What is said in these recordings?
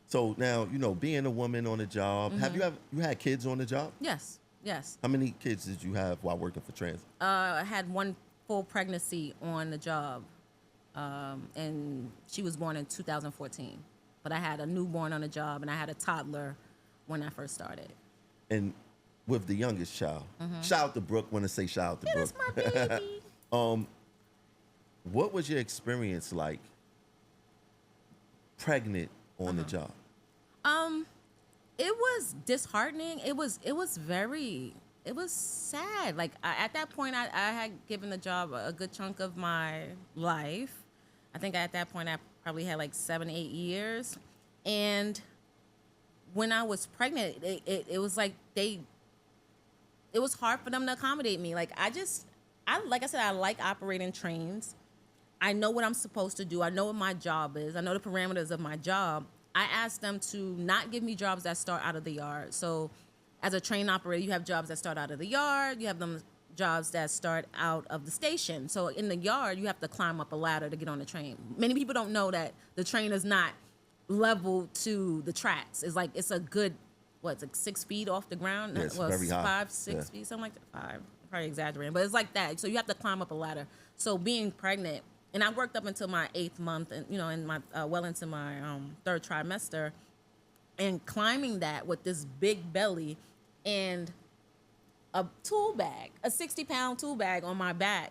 So now, being a woman on the job, have you had kids on the job? Yes, yes. How many kids did you have while working for transit? I had one full pregnancy on the job, and she was born in 2014. But I had a newborn on the job, and I had a toddler when I first started. And with the youngest child, shout out to Brooke. Want to say shout out to That's Brooke. my baby. What was your experience like pregnant on the job? It was disheartening. It was sad. Like at that point, I had given the job a good chunk of my life. I think at that point I probably had like 7, 8 years, and when I was pregnant, it was like it was hard for them to accommodate me. Like like I said, I like operating trains. I know what I'm supposed to do. I know what my job is. I know the parameters of my job. I asked them to not give me jobs that start out of the yard. So as a train operator, you have jobs that start out of the yard. You have them jobs that start out of the station. So in the yard, you have to climb up a ladder to get on the train. Many people don't know that the train is not level to the tracks. It's a good, it's like 6 feet off the ground? Yeah, it's very high. 5, 6 feet, something like that. 5, probably exaggerating, but it's like that. So you have to climb up a ladder. So being pregnant, and I worked up until my 8th month, and in my well into my 3rd trimester, and climbing that with this big belly and a tool bag, a 60-pound tool bag on my back,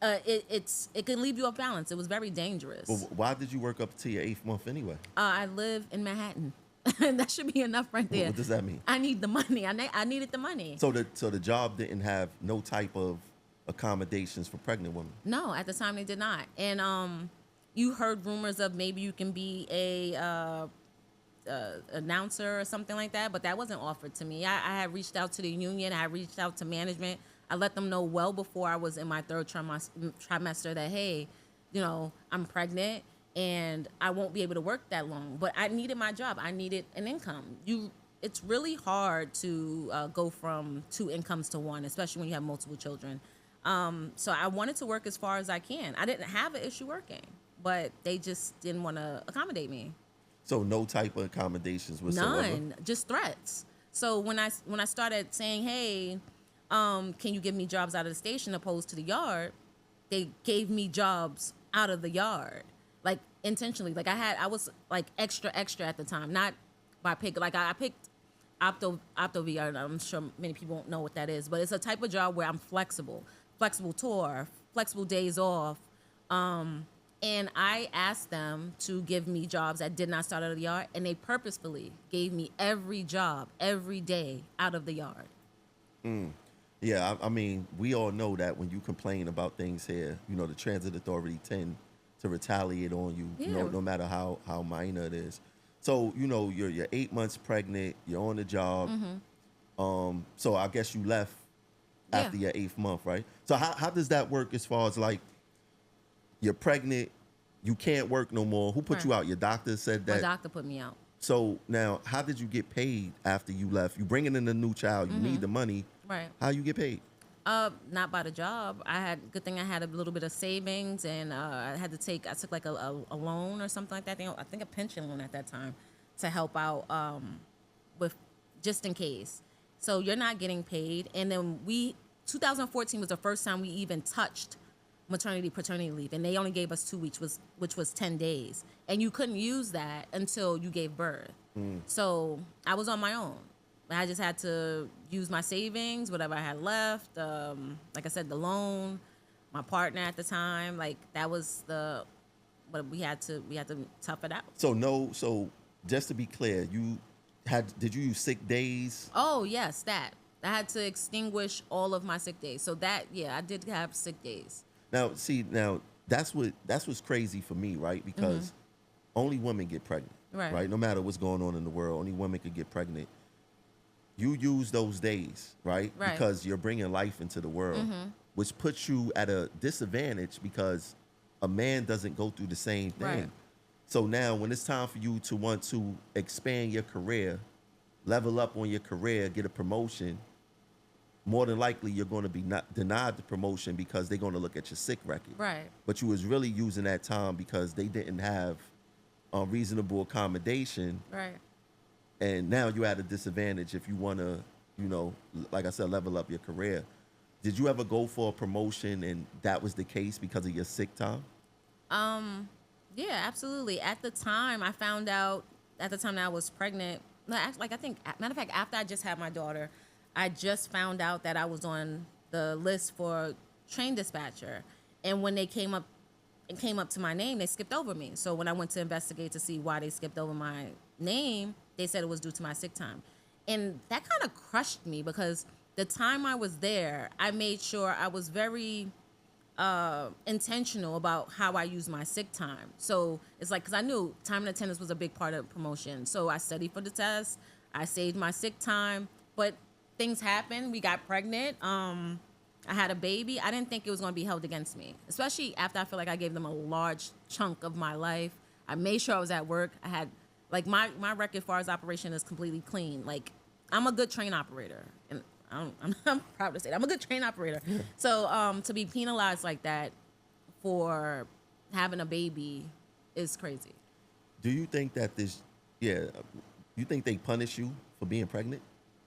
it can leave you off balance. It was very dangerous. Well, why did you work up to your 8th month anyway? I live in Manhattan. That should be enough right there. What does that mean? I need the money. I needed the money. So the job didn't have no type of accommodations for pregnant women? No, at the time they did not. And you heard rumors of maybe you can be a announcer or something like that, but that wasn't offered to me. I had reached out to the union. I had reached out to management. I let them know well before I was in my 3rd trimester that, hey, I'm pregnant and I won't be able to work that long. But I needed my job. I needed an income. It's really hard to go from 2 incomes to 1, especially when you have multiple children. So I wanted to work as far as I can. I didn't have an issue working, but they just didn't want to accommodate me. So no type of accommodations whatsoever? None, just threats. So when I started saying, hey, can you give me jobs out of the station opposed to the yard, they gave me jobs out of the yard, like intentionally. Like I was like extra at the time, not by pick. Like I picked Opto VR. I'm sure many people won't know what that is, but it's a type of job where I'm flexible tour, flexible days off. And I asked them to give me jobs that did not start out of the yard, and they purposefully gave me every job, every day out of the yard. Yeah, I mean, we all know that when you complain about things here, the transit authority tend to retaliate on you, Yeah. no matter how minor it is. So, you're 8 months pregnant, you're on the job. So I guess you left after your 8th month, right? So how does that work as far as like, you're pregnant, you can't work no more. Who put you out? Your doctor said that? My doctor put me out. So now, how did you get paid after you left? You bringing in a new child, you need the money. Right. How you get paid? Not by the job. Good thing I had a little bit of savings, and I took like a loan or something like that. I think a pension loan at that time to help out with just in case. So you're not getting paid. And then 2014 was the first time we even touched maternity, paternity leave, and they only gave us 2 weeks, which was 10 days. And you couldn't use that until you gave birth. So I was on my own. I just had to use my savings, whatever I had left. Like I said, the loan, my partner at the time, like that was but we had to tough it out. So just to be clear, did you use sick days? Oh yes, that. I had to extinguish all of my sick days. So that, yeah, I did have sick days. Now, see, that's what's crazy for me, right? Because only women get pregnant, right? No matter what's going on in the world, only women could get pregnant. You use those days, right? Because you're bringing life into the world, which puts you at a disadvantage because a man doesn't go through the same thing. Right. So now when it's time for you to want to expand your career, level up on your career, get a promotion, more than likely you're going to be not denied the promotion because they're going to look at your sick record. Right. But you was really using that time because they didn't have reasonable accommodation, Right. and now you're at a disadvantage if you want to, like I said, level up your career. Did you ever go for a promotion and that was the case because of your sick time? Yeah, absolutely. At the time, I found out at the time that I was pregnant. Like I think, matter of fact, after I just had my daughter, I just found out that I was on the list for train dispatcher. And when they came up to my name, they skipped over me. So when I went to investigate to see why they skipped over my name, they said it was due to my sick time. And that kind of crushed me because the time I was there, I made sure I was very intentional about how I use my sick time. So it's like, because I knew time and attendance was a big part of promotion. So I studied for the test. I saved my sick time. But things happened. We got pregnant. I had a baby. I didn't think it was going to be held against me, especially after I feel like I gave them a large chunk of my life. I made sure I was at work. I had, like, my record as far as operation is completely clean. Like, I'm a good train operator. And I'm proud to say that. I'm a good train operator. Yeah. So to be penalized like that for having a baby is crazy. Do you think that you think they punish you for being pregnant?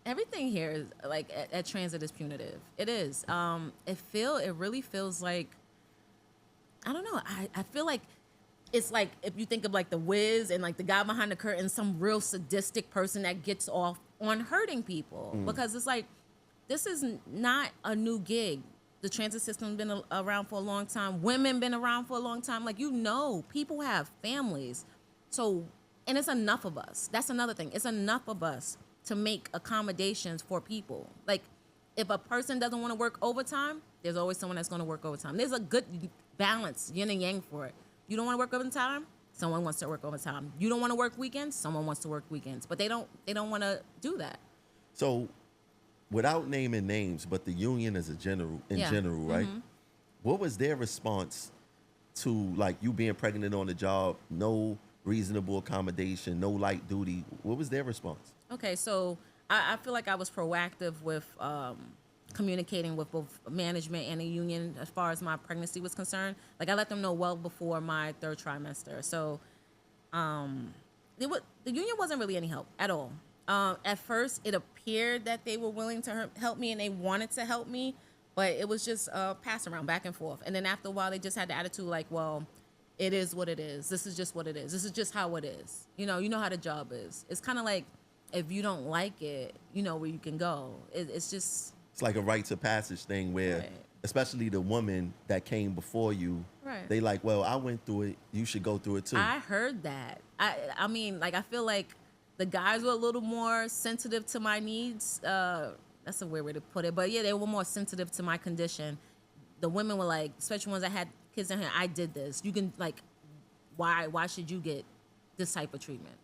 Everything here is like at transit is punitive. It is. It really feels like, I don't know. I feel like it's like if you think of like the Wiz and like the guy behind the curtain, some real sadistic person that gets off on hurting people because it's like, this is not a new gig. The transit system's been around for a long time. Women been around for a long time. Like, people have families. So, and it's enough of us. That's another thing. It's enough of us to make accommodations for people. Like, if a person doesn't want to work overtime, there's always someone that's going to work overtime. There's a good balance, yin and yang for it. You don't want to work overtime? Someone wants to work overtime. You don't want to work weekends? Someone wants to work weekends. But they don't want to do that. So, without naming names, but the union as general, right? Mm-hmm. What was their response to like you being pregnant on the job, no reasonable accommodation, no light duty? What was their response? Okay, so I feel like I was proactive with communicating with both management and the union as far as my pregnancy was concerned. Like, I let them know well before my third trimester. So the union wasn't really any help at all. At first, it appeared that they were willing to help me and they wanted to help me, but it was just pass around back and forth. And then after a while, they just had the attitude like, well, it is what it is. This is just what it is. This is just how it is. You know how the job is. It's kind of like, if you don't like it, you know where you can go. It's just... It's like a rites of passage thing where, right, especially the woman that came before you, right, they like, well, I went through it. You should go through it too. I heard that. I mean, like, I feel like the guys were a little more sensitive to my needs. That's a weird way to put it. But yeah, they were more sensitive to my condition. The women were like, especially ones that had kids in here, I did this. You can, like, why should you get this type of treatment?